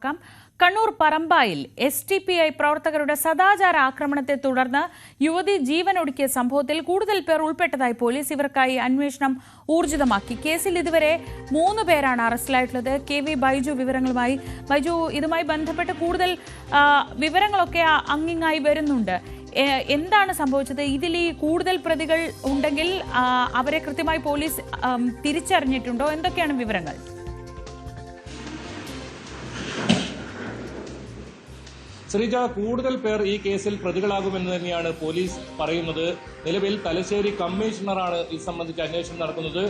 Kannur പറമ്പായിൽ SDPI പ്രവർത്തകരുടെ സദാചാര ആക്രമണത്തെ തുടർന്ന് യുവതി ജീവനൊടുക്കിയ സംഭവത്തിൽ കൂടുതൽ പേർ ഉൾപ്പെട്ടതായി പോലീസ്. ഇവർക്കായി അന്വേഷണം ഊർജിതമാക്കി. കേസിൽ ഇതുവരെ 3 പേരാണ് അറസ്റ്റിലായിട്ടുള്ളത്. KV ബൈജു വിവരങ്ങളുമായി. ബൈജു, ഇതുമായി ബന്ധപ്പെട്ട് കൂടുതൽ വിവരങ്ങളൊക്കെ അങ്ങിങ്ങായി വരുന്നുണ്ട്. എന്താണ് സംഭവിച്ചത്? ഇതിൽ ഈ കൂടുതൽ പ്രതികൾ ഉണ്ടെങ്കിൽ അവരെ കൃത്യമായി പോലീസ് തിരിച്ചറിഞ്ഞിട്ടുണ്ടോ? എന്തൊക്കെയാണ് വിവരങ്ങൾ? ശ്രീജ, കൂടുതൽ പേർ ഈ കേസിൽ പ്രതികളാകുമെന്ന് തന്നെയാണ് പോലീസ് പറയുന്നത്. നിലവിൽ തലശ്ശേരി കമ്മീഷണറാണ് ഇത് സംബന്ധിച്ച് അന്വേഷണം നടക്കുന്നത്.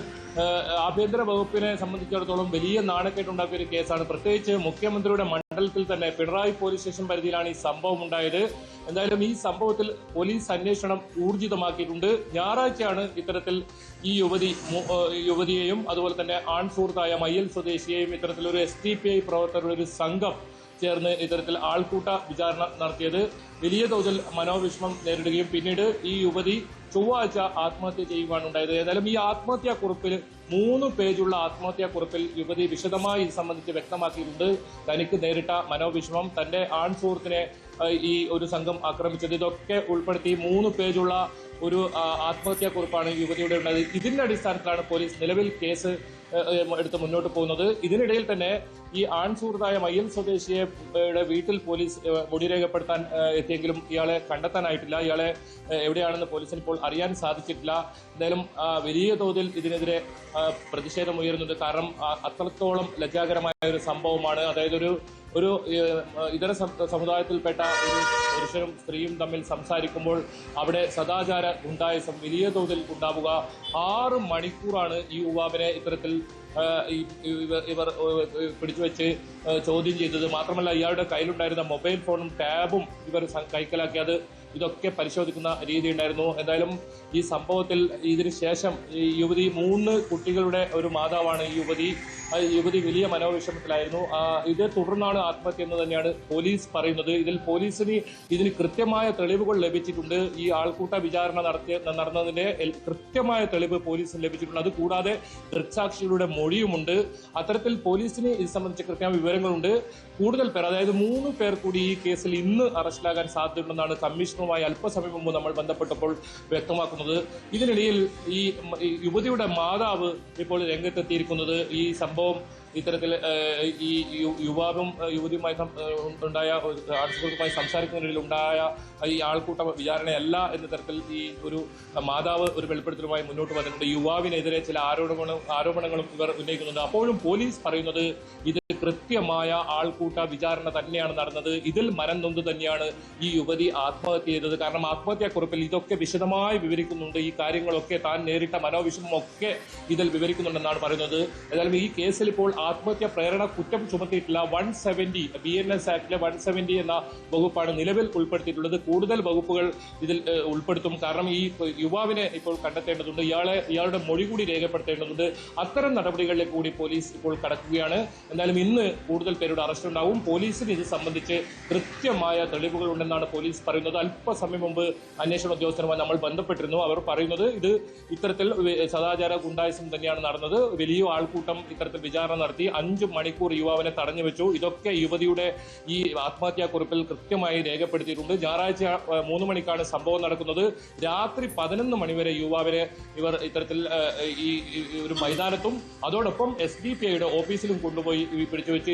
ആഭ്യന്തര വകുപ്പിനെ സംബന്ധിച്ചിടത്തോളം വലിയ നാണക്കേട്ടുണ്ടാക്കിയ ഒരു കേസാണ്. പ്രത്യേകിച്ച് മുഖ്യമന്ത്രിയുടെ മണ്ഡലത്തിൽ തന്നെ പിണറായി പോലീസ് സ്റ്റേഷൻ പരിധിയിലാണ് ഈ സംഭവം ഉണ്ടായത്. എന്തായാലും ഈ സംഭവത്തിൽ പോലീസ് അന്വേഷണം ഊർജിതമാക്കിയിട്ടുണ്ട്. ഞായറാഴ്ചയാണ് ഇത്തരത്തിൽ ഈ യുവതിയെയും അതുപോലെ തന്നെ ആൺ സുഹൃത്തായ മയ്യൽ സ്വദേശിയെയും ഇത്തരത്തിലൊരു SDPI പ്രവർത്തകരുടെ ഒരു സംഘം ചേർന്ന് ഇത്തരത്തിൽ ആൾക്കൂട്ട വിചാരണ നടത്തിയത്. വലിയ തോതിൽ മനോവിഷമം നേരിടുകയും പിന്നീട് ഈ യുവതി ചൊവ്വാഴ്ച ആത്മഹത്യ ചെയ്യുകയാണ് ഉണ്ടായത്. ഏതായാലും ഈ ആത്മഹത്യാക്കുറിപ്പിൽ 3 പേജുള്ള ആത്മഹത്യാക്കുറിപ്പിൽ യുവതി വിശദമായി ഇത് സംബന്ധിച്ച് വ്യക്തമാക്കിയിട്ടുണ്ട്. തനിക്ക് നേരിട്ട മനോവിഷമം, തന്റെ ആൺ സുഹൃത്തിനെ ഈ ഒരു സംഘം ആക്രമിച്ചത്, ഇതൊക്കെ ഉൾപ്പെടുത്തി 3 പേജുള്ള ഒരു ആത്മഹത്യാക്കുറിപ്പാണ് യുവതിയുടെ ഉണ്ടായത്. ഇതിന്റെ അടിസ്ഥാനത്തിലാണ് പോലീസ് നിലവിൽ കേസ് എടുത്ത് മുന്നോട്ട് പോകുന്നത്. ഇതിനിടയിൽ തന്നെ ഈ ആൺ സുഹൃത്തായ മയ്യൽ സ്വദേശിയുടെ വീട്ടിൽ പോലീസ് മൊഴി രേഖപ്പെടുത്താൻ എത്തിയെങ്കിലും ഇയാളെ കണ്ടെത്താനായിട്ടില്ല. ഇയാളെ എവിടെയാണെന്ന് പോലീസിന് ഇപ്പോൾ അറിയാൻ സാധിച്ചിട്ടില്ല. എന്തായാലും വലിയ തോതിൽ ഇതിനെതിരെ പ്രതിഷേധം ഉയരുന്നുണ്ട്. കാരണം അത്രത്തോളം ലജ്ജാകരമായ ഒരു സംഭവമാണ്. അതായത് ഒരു ഇതര സമുദായത്തിൽപ്പെട്ട ഒരു പുരുഷനും സ്ത്രീയും തമ്മിൽ സംസാരിക്കുമ്പോൾ അവിടെ സദാചാര ഗുണ്ടായിസം വലിയ തോതിൽ ഉണ്ടാവുക. 6 മണിക്കൂറാണ് ഈ യുവാവിനെ ഇത്തരത്തിൽ ഇവർ പിടിച്ചുവെച്ച് ചോദ്യം ചെയ്തത്. മാത്രമല്ല, ഇയാളുടെ കയ്യിലുണ്ടായിരുന്ന മൊബൈൽ ഫോണും ടാബും ഇവർ കൈക്കലാക്കിയത്. ഇതൊക്കെ പരിശോധിക്കുന്ന രീതി ഉണ്ടായിരുന്നു. എന്തായാലും ഈ സംഭവത്തിൽ ഇതിന് ശേഷം ഈ യുവതി 3 കുട്ടികളുടെ ഒരു മാതാവാണ് ഈ യുവതി വലിയ മനോവിഷമത്തിലായിരുന്നു. ഇതേ തുടർന്നാണ് ആത്മഹത്യ എന്ന് തന്നെയാണ് പോലീസ് പറയുന്നത്. ഇതിന് കൃത്യമായ തെളിവുകൾ ലഭിച്ചിട്ടുണ്ട്. ഈ ആൾക്കൂട്ട വിചാരണ നടന്നതിന്റെ കൃത്യമായ തെളിവ് പോലീസിന് ലഭിച്ചിട്ടുണ്ട്. അതുകൂടാതെ ദൃക്സാക്ഷികളുടെ മൊഴിയുമുണ്ട്. അത്തരത്തിൽ പോലീസിന് ഇത് സംബന്ധിച്ച കൃത്യമായ വിവരങ്ങളുണ്ട്. കൂടുതൽ പേർ, അതായത് 3 പേർ കൂടി ഈ കേസിൽ ഇന്ന് അറസ്റ്റിലാകാൻ സാധ്യതയുണ്ടെന്നാണ് കമ്മീഷണറുമായി അല്പസമയം മുമ്പ് നമ്മൾ ബന്ധപ്പെട്ടപ്പോൾ വ്യക്തമാക്കുന്നത്. ഇതിനിടയിൽ ഈ യുവതിയുടെ മാതാവ് ഇപ്പോൾ രംഗത്തെത്തിയിരിക്കുന്നത് ഈ സംഭവം ഇത്തരത്തിൽ ഈ യുവാവും യുവതിയുമായി ഉണ്ടായ ആൺസുഹൃത്തുമായി സംസാരിക്കുന്നതിൽ ഉണ്ടായ ഈ ആൾക്കൂട്ട വിചാരണയല്ല എന്ന തരത്തിൽ ഈ ഒരു മാതാവ് ഒരു വെളിപ്പെടുത്തലുമായി മുന്നോട്ട് വന്നിട്ടുണ്ട്. യുവാവിനെതിരെ ചില ആരോപണങ്ങളും ഇവർ ഉന്നയിക്കുന്നുണ്ട്. അപ്പോഴും പോലീസ് പറയുന്നത് ഇത് കൃത്യമായ ആൾക്കൂട്ട വിചാരണ തന്നെയാണ് നടന്നത്. ഇതിൽ മനം നൊന്ത് തന്നെയാണ് ഈ യുവതി ആത്മഹത്യ ചെയ്തത്. കാരണം ആത്മഹത്യാക്കുറിപ്പിൽ ഇതൊക്കെ വിശദമായി വിവരിക്കുന്നുണ്ട്. ഈ കാര്യങ്ങളൊക്കെ, താൻ നേരിട്ട മനോവിഷമമൊക്കെ ഇതിൽ വിവരിക്കുന്നുണ്ടെന്നാണ് പറയുന്നത്. ഏതായാലും ഈ കേസിൽ ഇപ്പോൾ ആത്മഹത്യ പ്രേരണ കുറ്റം ചുമത്തിയിട്ടില്ല. 170 BNS ആക്ടിലെ 170 എന്ന വകുപ്പാണ് നിലവിൽ ഉൾപ്പെടുത്തിയിട്ടുള്ളത്. കൂടുതൽ വകുപ്പുകൾ ഇതിൽ ഉൾപ്പെടുത്തും. കാരണം ഈ യുവാവിനെ ഇപ്പോൾ കണ്ടെത്തേണ്ടതുണ്ട്. ഇയാളുടെ മൊഴി കൂടി രേഖപ്പെടുത്തേണ്ടതുണ്ട്. അത്തരം നടപടികളിലേക്ക് കൂടി പോലീസ് ഇപ്പോൾ കടക്കുകയാണ്. എന്തായാലും ഇന്ന് കൂടുതൽ പേരുടെ അറസ്റ്റ് ഉണ്ടാവും. പോലീസിന് ഇത് സംബന്ധിച്ച് കൃത്യമായ തെളിവുകൾ ഉണ്ടെന്നാണ് പോലീസ് പറയുന്നത്. അല്പസമയം മുമ്പ് അന്വേഷണ ഉദ്യോഗസ്ഥരുമായി നമ്മൾ ബന്ധപ്പെട്ടിരുന്നു. അവർ പറയുന്നത് ഇത് ഇത്തരത്തിൽ സദാചാര ഗുണ്ടായിസം തന്നെയാണ് നടന്നത്. വലിയ ആൾക്കൂട്ടം ഇത്തരത്തിൽ വിചാരണ നടത്തി 5 മണിക്കൂർ യുവാവിനെ തടഞ്ഞു വെച്ചു. ഇതൊക്കെ യുവതിയുടെ ഈ ആത്മഹത്യാക്കുറിപ്പിൽ കൃത്യമായി രേഖപ്പെടുത്തിയിട്ടുണ്ട്. ഞായറാഴ്ച 3 മണിക്കാണ് സംഭവം നടക്കുന്നത്. രാത്രി 11 മണിവരെ യുവാവിനെ ഇവർ ഇത്തരത്തിൽ ഈ ഒരു മൈതാനത്തും അതോടൊപ്പം SDPIയുടെ ഓഫീസിലും കൊണ്ടുപോയി പിടിച്ചുവെച്ച്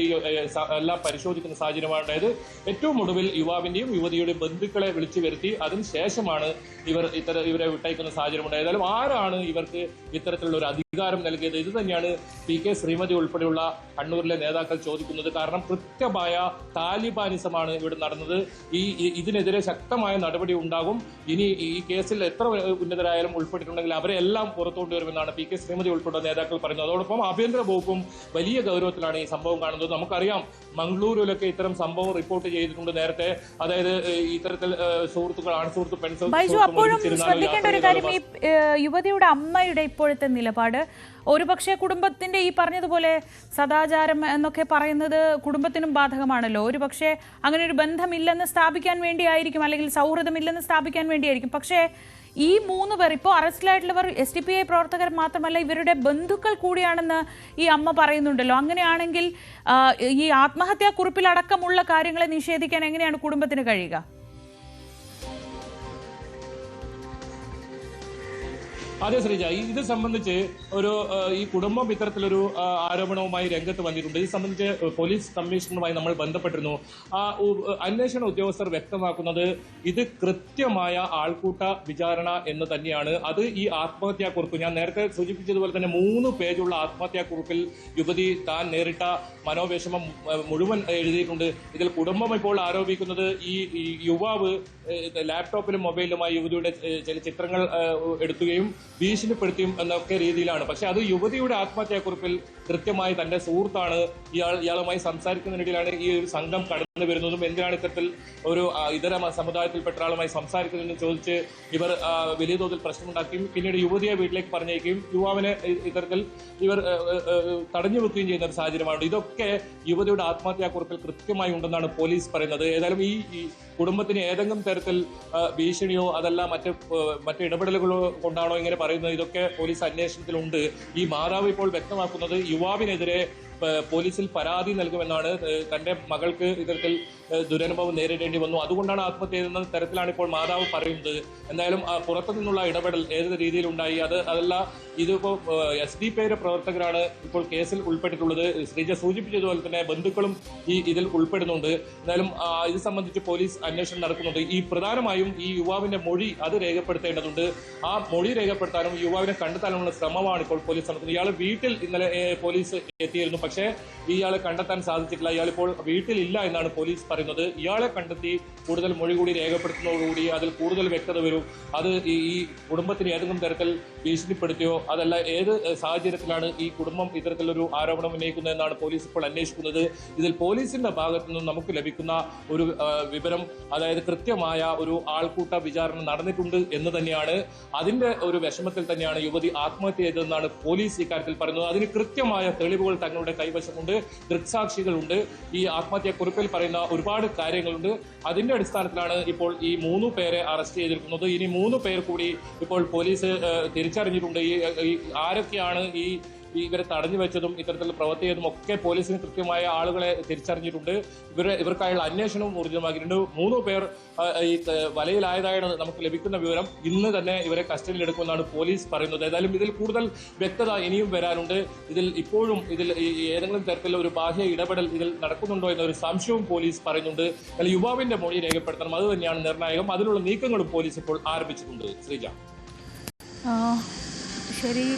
എല്ലാം പരിശോധിക്കുന്ന സാഹചര്യമാണ് ഉണ്ടായത്. ഏറ്റവും ഒടുവിൽ യുവാവിന്റെയും യുവതിയുടെയും ബന്ധുക്കളെ വിളിച്ചു വരുത്തി അതിനുശേഷമാണ് ഇവരെ വിട്ടയക്കുന്ന സാഹചര്യം ഉണ്ടായത്. ഏതായാലും ആരാണ് ഇവർക്ക് ഇത്തരത്തിലുള്ള ഒരു അധികാരം നൽകിയത്? ഇത് തന്നെയാണ് PK ശ്രീമതി ഉൾപ്പെടെയുള്ള കണ്ണൂരിലെ നേതാക്കൾ ചോദിക്കുന്നത്. കാരണം കൃത്യമായ താലിബാനിസമാണ് ഇവിടെ നടന്നത്. ഇതിനെതിരെ ശക്തമായ നടപടി ഉണ്ടാകും. ഇനി ഈ കേസിൽ എത്ര ഉന്നതരായാലും ഉൾപ്പെട്ടിട്ടുണ്ടെങ്കിൽ അവരെ എല്ലാം പുറത്തുകൊണ്ടുവരുമെന്നാണ് PK ശ്രീമതി ഉൾപ്പെടെ നേതാക്കൾ പറയുന്നത്. അതോടൊപ്പം ആഭ്യന്തര വകുപ്പും വലിയ ഗൗരവത്തിലാണ് ഈ സംഭവം കാണുന്നത്. നമുക്കറിയാം, മംഗളൂരുവിലൊക്കെ ഇത്തരം സംഭവം റിപ്പോർട്ട് ചെയ്തിട്ടുണ്ട് നേരത്തെ. അതായത് ഇത്തരത്തിൽ സുഹൃത്തുക്കൾ, ആൺസുഹൃത്ത്, പെൺസുഹൃത്തുക്കൾ. അപ്പോഴും ശ്രദ്ധിക്കേണ്ട ഒരു കാര്യം, ഈ യുവതിയുടെ അമ്മയുടെ ഇപ്പോഴത്തെ നിലപാട് ഒരുപക്ഷെ കുടുംബത്തിന്റെ ഈ പറഞ്ഞതുപോലെ സദാചാരം എന്നൊക്കെ പറയുന്നത് കുടുംബത്തിനും ബാധകമാണല്ലോ. ഒരുപക്ഷെ അങ്ങനെ ഒരു ബന്ധമില്ലെന്ന് സ്ഥാപിക്കാൻ വേണ്ടിയായിരിക്കും, അല്ലെങ്കിൽ സൗഹൃദമില്ലെന്ന് സ്ഥാപിക്കാൻ വേണ്ടിയായിരിക്കും. പക്ഷേ ഈ 3 പേർ ഇപ്പോൾ അറസ്റ്റിലായിട്ടുള്ളവർ SDPI പ്രവർത്തകർ മാത്രമല്ല, ഇവരുടെ ബന്ധുക്കൾ കൂടിയാണെന്ന് ഈ അമ്മ പറയുന്നുണ്ടല്ലോ. അങ്ങനെയാണെങ്കിൽ ഈ ആത്മഹത്യാ കുറിപ്പിലടക്കമുള്ള കാര്യങ്ങളെ നിഷേധിക്കാൻ എങ്ങനെയാണ് കുടുംബത്തിന് കഴിയുക? അതെ ശ്രീജ, ഇത് സംബന്ധിച്ച് ഈ കുടുംബം ഇത്തരത്തിലൊരു ആരോപണവുമായി രംഗത്ത് വന്നിട്ടുണ്ട്. ഇത് സംബന്ധിച്ച് പോലീസ് കമ്മീഷണറുമായി നമ്മൾ ബന്ധപ്പെട്ടിരുന്നു. അന്വേഷണ ഉദ്യോഗസ്ഥർ വ്യക്തമാക്കുന്നത് ഇത് കൃത്യമായ ആൾക്കൂട്ട വിചാരണ എന്ന് തന്നെയാണ്. അത് ഈ ആത്മഹത്യാക്കുറിപ്പ്, ഞാൻ നേരത്തെ സൂചിപ്പിച്ചതുപോലെ തന്നെ 3 പേജുള്ള ആത്മഹത്യാക്കുറിപ്പിൽ യുവതി താൻ നേരിട്ട മനോവിഷമം മുഴുവൻ എഴുതിയിട്ടുണ്ട്. ഇതിൽ കുടുംബം ഇപ്പോൾ ആരോപിക്കുന്നത് ഈ യുവാവ് ലാപ്ടോപ്പിലും മൊബൈലിലുമായി യുവതിയുടെ ചില ചിത്രങ്ങൾ എടുക്കുകയും ഭീഷണിപ്പെടുത്തിയും എന്നൊക്കെ രീതിയിലാണ്. പക്ഷെ അത് യുവതിയുടെ ആത്മഹത്യാക്കുറിപ്പിൽ കൃത്യമായി തന്റെ സുഹൃത്താണ്, ഇയാളുമായി സംസാരിക്കുന്നതിനിടയിലാണ് ഈ ഒരു സംഘം കടന്നു വരുന്നതും എന്തിനാണ് ഇത്തരത്തിൽ ഒരു ഇതര സമുദായത്തിൽപ്പെട്ട ആളുമായി സംസാരിക്കുന്നതെന്ന് ചോദിച്ച് ഇവർ വലിയ തോതിൽ പ്രശ്നമുണ്ടാക്കുകയും പിന്നീട് യുവതിയെ വീട്ടിലേക്ക് പറഞ്ഞേക്കുകയും യുവാവിനെ ഇത്തരത്തിൽ ഇവർ തടഞ്ഞു വെക്കുകയും ചെയ്യുന്ന ഒരു സാഹചര്യമാണ്. ഇതൊക്കെ യുവതിയുടെ ആത്മഹത്യാക്കുറിപ്പിൽ കൃത്യമായി ഉണ്ടെന്നാണ് പോലീസ് പറയുന്നത്. ഏതായാലും ഈ കുടുംബത്തിന് ഏതെങ്കിലും തരത്തിൽ ഭീഷണിയോ അതല്ല മറ്റ് ഇടപെടലുകളോ കൊണ്ടാണോ ഇങ്ങനെ പറയുന്നത്, ഇതൊക്കെ പോലീസ് അന്വേഷണത്തിലുണ്ട്. ഈ മാതാവ് ഇപ്പോൾ വ്യക്തമാക്കുന്നത് യുവാവിനെതിരെ പോലീസിൽ പരാതി നൽകുമെന്നാണ്. തന്റെ മകൾക്ക് ഇത്തരത്തിൽ ദുരനുഭവം നേരിടേണ്ടി വന്നു, അതുകൊണ്ടാണ് ആത്മഹത്യ ചെയ്യുന്ന തരത്തിലാണ് ഇപ്പോൾ മാതാവ് പറയുന്നത്. എന്തായാലും പുറത്തു നിന്നുള്ള ഇടപെടൽ ഏത് രീതിയിലുണ്ടായി അതല്ല, ഇതിപ്പോ SDPI പ്രവർത്തകരാണ് ഇപ്പോൾ കേസിൽ ഉൾപ്പെട്ടിട്ടുള്ളത്. ശ്രീജ സൂചിപ്പിച്ചതുപോലെ തന്നെ ബന്ധുക്കളും ഇതിൽ ഉൾപ്പെടുന്നുണ്ട്. എന്തായാലും ഇത് സംബന്ധിച്ച് പോലീസ് അന്വേഷണം നടക്കുന്നുണ്ട്. ഈ പ്രധാനമായും ഈ യുവാവിന്റെ മൊഴി അത് രേഖപ്പെടുത്തേണ്ടതുണ്ട്. ആ മൊഴി രേഖപ്പെടുത്താനും യുവാവിനെ കണ്ടെത്താനുമുള്ള ശ്രമമാണ് ഇപ്പോൾ പോലീസ് നടത്തുന്നത്. ഇയാൾ വീട്ടിൽ ഇന്നലെ പോലീസ് എത്തിയിരുന്നു, പക്ഷേ ഇയാളെ കണ്ടെത്താൻ സാധിച്ചിട്ടില്ല. ഇയാളിപ്പോൾ വീട്ടിലില്ല എന്നാണ് പോലീസ് പറയുന്നത്. ഇയാളെ കണ്ടെത്തി കൂടുതൽ മൊഴി കൂടി രേഖപ്പെടുത്തുന്നതോടുകൂടി അതിൽ കൂടുതൽ വ്യക്തത വരും. അത് ഈ കുടുംബത്തിന് ഏതെങ്കിലും തരത്തിൽ ഭീഷണിപ്പെടുത്തിയോ അതല്ല ഏത് സാഹചര്യത്തിലാണ് ഈ കുടുംബം ഇത്തരത്തിലൊരു ആരോപണം ഉന്നയിക്കുന്നതെന്നാണ് പോലീസ് ഇപ്പോൾ അന്വേഷിക്കുന്നത്. ഇതിൽ പോലീസിന്റെ ഭാഗത്തു നിന്നും നമുക്ക് ലഭിക്കുന്ന ഒരു വിവരം, അതായത് കൃത്യമായ ഒരു ആൾക്കൂട്ട വിചാരണ നടന്നിട്ടുണ്ട് എന്ന് തന്നെയാണ്. അതിന്റെ ഒരു വിഷമത്തിൽ തന്നെയാണ് യുവതി ആത്മഹത്യ ചെയ്തതെന്നാണ് പോലീസ് ഇക്കാര്യത്തിൽ പറയുന്നത്. അതിന് കൃത്യമായ തെളിവുകൾ തങ്ങളുടെ കൈവശമുണ്ട്, ദൃക്സാക്ഷികളുണ്ട്. ഈ ആത്മഹത്യാക്കുറിപ്പിൽ പറയുന്ന ഒരുപാട് കാര്യങ്ങളുണ്ട്. അതിന്റെ അടിസ്ഥാനത്തിലാണ് ഇപ്പോൾ ഈ 3 പേരെ അറസ്റ്റ് ചെയ്തിരിക്കുന്നത്. ഇനി 3 പേർ കൂടി ഇപ്പോൾ പോലീസ് തിരിച്ചറിഞ്ഞിട്ടുണ്ട്. ഈ ആരൊക്കെയാണ് ഇവരെ തടഞ്ഞു വെച്ചതും ഇത്തരത്തിൽ പ്രവൃത്തി ചെയ്തതും ഒക്കെ പോലീസിന് കൃത്യമായ ആളുകളെ തിരിച്ചറിഞ്ഞിട്ടുണ്ട്. ഇവർക്കായുള്ള അന്വേഷണവും ഊർജിതമാക്കിയിട്ടുണ്ട്. 3 പേർ ഈ വലയിലായതായാണ് നമുക്ക് ലഭിക്കുന്ന വിവരം. ഇന്ന് തന്നെ ഇവരെ കസ്റ്റഡിയിൽ എടുക്കുമെന്നാണ് പോലീസ് പറയുന്നത്. ഏതായാലും ഇതിൽ കൂടുതൽ വ്യക്തത ഇനിയും വരാനുണ്ട്. ഇപ്പോഴും ഏതെങ്കിലും തരത്തിലുള്ള ഒരു ബാഹ്യ ഇടപെടൽ ഇതിൽ നടക്കുന്നുണ്ടോ എന്നൊരു സംശയവും പോലീസ് പറയുന്നുണ്ട്. എന്നാൽ യുവാവിന്റെ മൊഴി രേഖപ്പെടുത്തണം, അത് തന്നെയാണ് നിർണായകം. അതിനുള്ള നീക്കങ്ങളും പോലീസ് ഇപ്പോൾ ആരംഭിച്ചിട്ടുണ്ട്. ശ്രീജ, ശരി.